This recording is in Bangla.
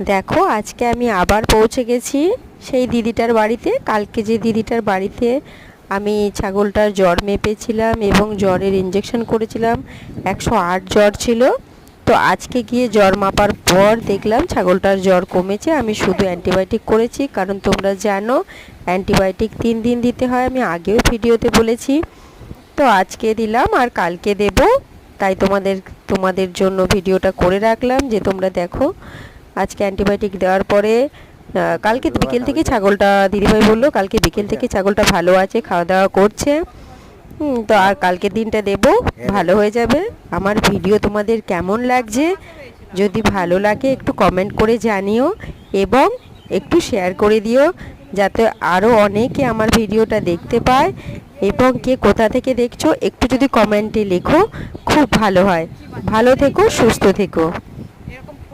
দেখো আজকে আমি আবার পৌঁছে গেছি সেই দিদিটার বাড়িতে। কালকে যে দিদিটার বাড়িতে আমি ছাগলটার জ্বর মেপেছিলাম এবং জ্বরের ইঞ্জেকশন করেছিলাম, 108 জ্বর ছিল। তো আজকে গিয়ে জ্বর মাপার পর দেখলাম ছাগলটার জ্বর কমেছে। আমি শুধু অ্যান্টিবায়োটিক করেছি, কারণ তোমরা জানো অ্যান্টিবায়োটিক 3 দিন দিতে হয়, আমি আগেও ভিডিওতে বলেছি। তো আজকে দিলাম আর কালকে দেব, তাই তোমাদের জন্য ভিডিওটা করে রাখলাম যে তোমরা দেখো। আজকে অ্যান্টিবায়োটিক দেওয়ার পরে কালকে বিকেল থেকে ছাগলটা, দিদিভাই বললো কালকে বিকেল থেকে ছাগলটা ভালো আছে, খাওয়া দাওয়া করছে। তো আর কালকে দিনটা দেব, ভালো হয়ে যাবে। আমার ভিডিও তোমাদের কেমন লাগছে, যদি ভালো লাগে একটু কমেন্ট করে জানিও এবং একটু শেয়ার করে দিও, যাতে আরও অনেকে আমার ভিডিওটা দেখতে পায়। এবং কে কোথা থেকে দেখছো একটু যদি কমেন্টে লেখো, খুব ভালো হয়। ভালো থেকো, সুস্থ থেকো।